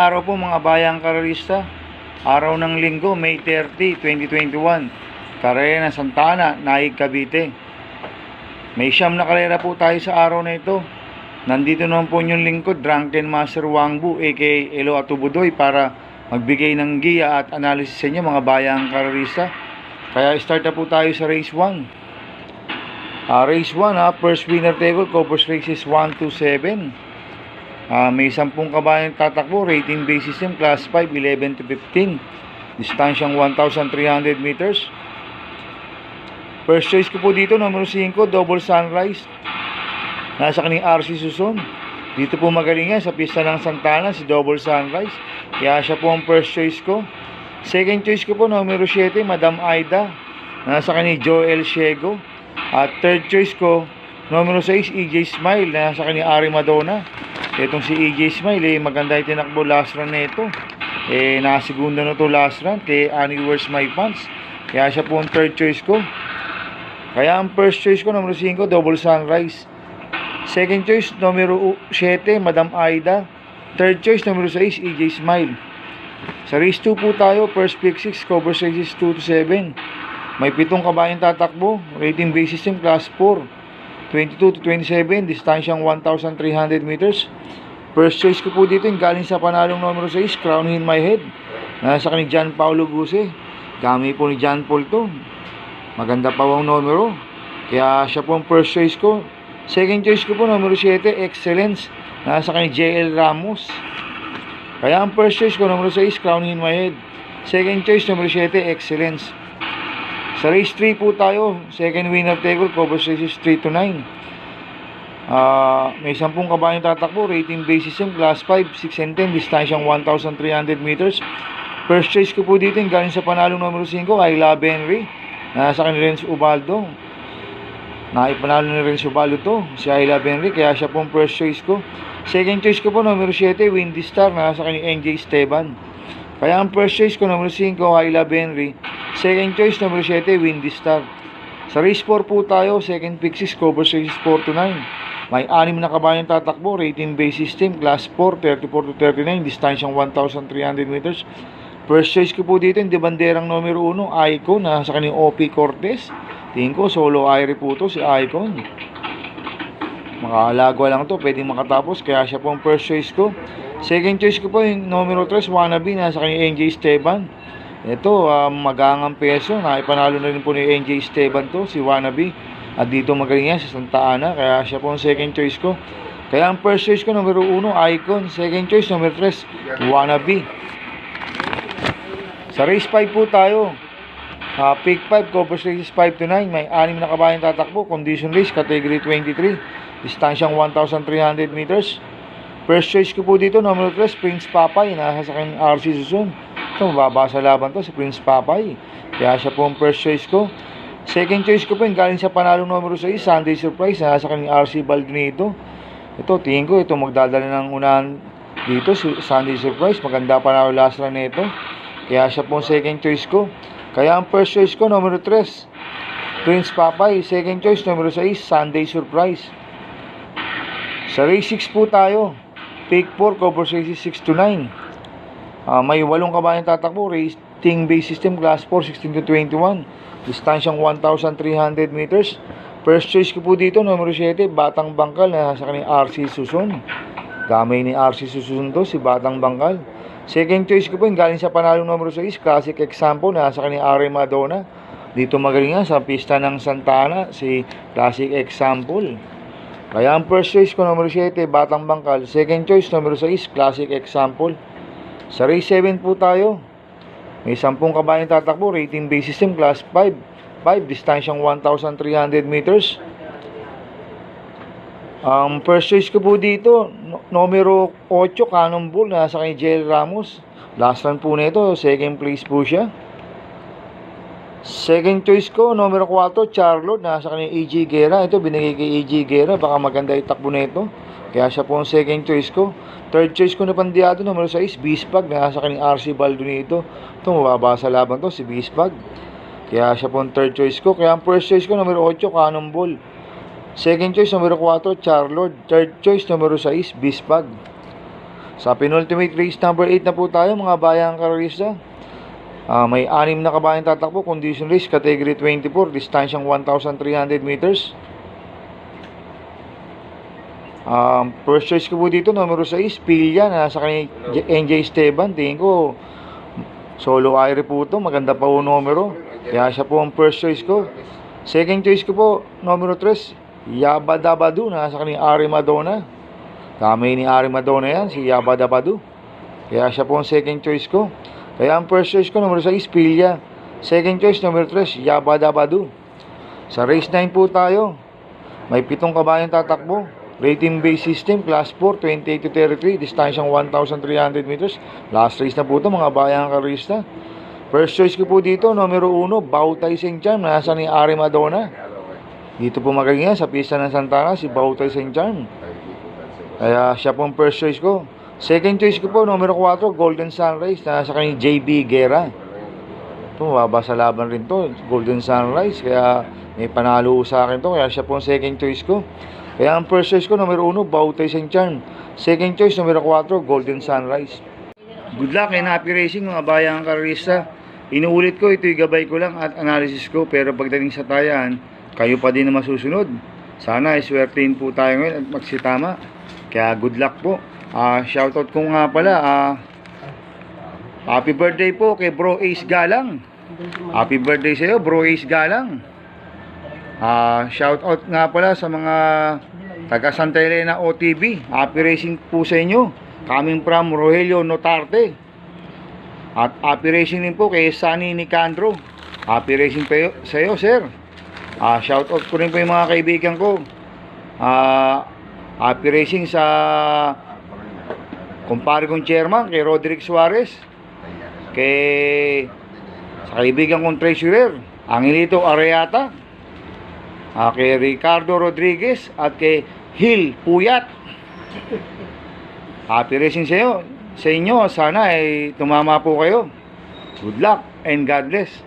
araw po mga bayang karerista. Araw ng Linggo, May 30, 2021. Karera ng Santa Ana, Naig, Cavite. May siyam na karera po tayo sa araw na ito. Nandito naman po yung lingkod, Drunken Master Wangbu aka Elo Atubudoy, para magbigay ng giya at analysis sa inyo mga bayang karerista. Kaya start na po tayo sa race 1. Race 1, first winner table, covers races 1 to 7. May 10 kabayan tatakbo, rating base system, class 5, 11 to 15. Distansyang 1,300 meters. First choice ko po dito, numero 5, Double Sunrise. Nasa kaning RC Susun. Dito po magaling yan sa pista ng Santa Ana, si Double Sunrise. Kaya siya po ang first choice ko. Second choice ko po, numero 7, Madam Aida. Nasa kaning Joel Shego. At third choice ko, numero 6, EJ Smile. Nasa kaning Ari Madonna. Itong si EJ Smile, maganda yung tinakbo last run na ito. Nakasegunda na to last run kay Annie Where's My Pants. Kaya siya po ang third choice ko. Kaya ang first choice ko, numero 5, Double Sunrise. Second choice, numero 7, Madam Aida. Third choice, numero 6, EJ Smile. Sa race 2 po tayo, first pick 6, covers races 2 to 7. May 7 kabayan tatakbo, rating base system, class 4. 22 to 27, distansyang 1,300 meters. First choice ko po dito yung galing sa panalong numero 6, Crown in My Head. Nasa ni John Paulo Guse. Kami po ni John Paul to. Maganda pa ang numero. Kaya siya po ang first choice ko. Second choice ko po, numero 7, Excellence. Nasa ni JL Ramos. Kaya ang first choice ko, numero 6, Crown in My Head. Second choice, numero 7, Excellence. Sa race 3 po tayo, second winner table, covers races 3 to 9. May 10 kabayan tatakbo, rating base system, class 5, 6 and 10, distansyang 1,300 meters. First choice ko po dito yung galing sa panalong numero 5, I Love Henry. Nasa kanil Renz Ubaldo. Naipanalo ni Renz Ubaldo to, si I Love Henry, kaya siya po ang first choice ko. Second choice ko po, numero 7, Windy Star. Nasa kanil NJ Esteban. Kaya ang first choice ko, numero 5, I Love Henry. Second choice, numero 7, Windy Star. Sa race 4 po tayo, second pick 6, covers races 4 to 9. May 6 na kabayan tatakbo, rating base system, class 4, 34 to 39, distansyang 1,300 meters. First choice ko po dito, yung debanderang numero 1, Icon, sa kanyang OP Cortez. Tingin ko, solo Irie po to, si Icon. Makakalagwa lang to, pwedeng makatapos, kaya siya po ang first choice ko. Second choice ko po, yung numero 3, Wannabe, sa kanyang NJ Esteban. Ito, magangang peso. Naipanalo na rin po ni NJ Esteban to, si Wannabe. At dito magaling yan sa Santa Ana. Kaya siya po ang second choice ko. Kaya ang first choice ko, numero 1, Icon. Second choice, numero 3, Wannabe. Sa race 5 po tayo. Pick 5, covers races 5 to 9. May 6 na kabayan tatakbo. Condition race, category 23. Distansyang 1,300 meters. First choice ko po dito, numero 3, Prince Papay. Nasa sa kanyang RC Susun. Ito, mababa sa laban to, si Prince Papay. Kaya siya po ang first choice ko. Second choice ko po yung galing sa panalong numero 6, Sunday Surprise. Nasa kanyang RC Baldonado. Ito, tingin ko, ito magdadala ng unahan dito, si Sunday Surprise. Maganda panalo last run na ito. Kaya siya po ang second choice ko. Kaya ang first choice ko, numero 3, Prince Papay. Second choice, numero 6, Sunday Surprise. Sa race 6 po tayo. Pick 4, covers races 6 to 9. May 8 kabayan tatakbo, rating base system, class 4, 16 to 21. Distansyang 1,300 meters. First choice ko po dito, numero 7, Batang Bangkal, sa kanyang RC Susun. Gamay ni RC Susun to, si Batang Bangkal. Second choice ko po yung galing sa panalong numero 6, Classic Example, sa kanyang Ari Madonna. Dito magaling nga sa pista ng Santa Ana, si Classic Example. Kaya ang first choice ko, numero 7, Batang Bangkal. Second choice, numero 6, Classic Example. Sa race 7 po tayo. May 10 kabayan tatakbo, rating base system, class 5, distansyang 1,300 meters. Ang first choice ko po dito, numero 8, Cannonball, nasa kay JL Ramos. Last run po na ito, second place po siya. Second choice ko, numero 4, Charlotte, nasa kanya EJ Guerra. Ito, binigay kay EJ Guerra, baka maganda itakbo na ito. Kaya siya po ang second choice ko. Third choice ko na pandiado, numero 6, Bispag, nasa kanyang RC Baldonado. Ito, mababa sa laban to, si Bispag. Kaya siya po ang third choice ko. Kaya ang first choice ko, numero 8, Cannonball. Second choice, numero 4, Charlotte. Third choice, numero 6, Bispag. Sa penultimate race number 8 na po tayo mga bayang karorista. May 6 na kabayang tatakbo, condition race, category 24, distansyang 1,300 meters. First choice ko po dito, numero 6, Pilya, na sa kanya NJ Esteban. Tingin ko, solo aire po ito, maganda pa po numero. Kaya siya po ang first choice ko. Second choice ko po, numero 3, Yabadabadu, na sa kanya Ari Madonna. Kamay ni Ari Madonna yan, si Yabadabadu. Kaya siya po ang second choice ko. Kaya ang first choice ko, numero 6, Pilya. Second choice, numero 3, Yabadabadu. Sa race 9 po tayo. May 7 kabayang tatakbo. Rating base system, class 4, 28 to 33, distansyang 1,300 meters. Last race na po ito, mga bayang karista. First choice ko po dito, numero 1, Bautay St. Charm, nasa ni Ari Madonna. Dito po magaling yan, sa pista ng Santana, si Bautay St. Charm. Kaya siya po ang first choice ko. Second choice ko po, numero 4, Golden Sunrise, nasa kanyang JB Guerra. Ito, mababa sa laban rin to, Golden Sunrise. Kaya may panalo sa akin to, kaya siya po ang second choice ko. Kaya ang first choice ko, numero 1, Bautay St. Charm. Second choice, numero 4, Golden Sunrise. Good luck and happy racing mga bayang karista. Inuulit ko, ito'y gabay ko lang at analysis ko. Pero pagdating sa tayan, kayo pa din na masusunod. Sana iswertein po tayo ngayon at magsitama. Kaya good luck po. Shoutout ko nga pala, happy birthday po kay Bro Ace Galang. Happy birthday sa iyo, Bro Ace Galang. Shoutout nga pala sa mga taga Santa Elena OTB. Happy racing po sa inyo. Coming from Rogelio Notarte. At happy racing din po kay Sunny Nicandro. Happy racing po sa iyo, sir. Shoutout ko rin po yung mga kaibigan ko. Happy racing sa kumpare kong chairman, kay Roderick Suarez, sa kaibigan kong treasurer, Angelito Areata, kay Ricardo Rodriguez, at kay Hil Puyat. Happy racing sa inyo. Sana ay tumama po kayo. Good luck and God bless.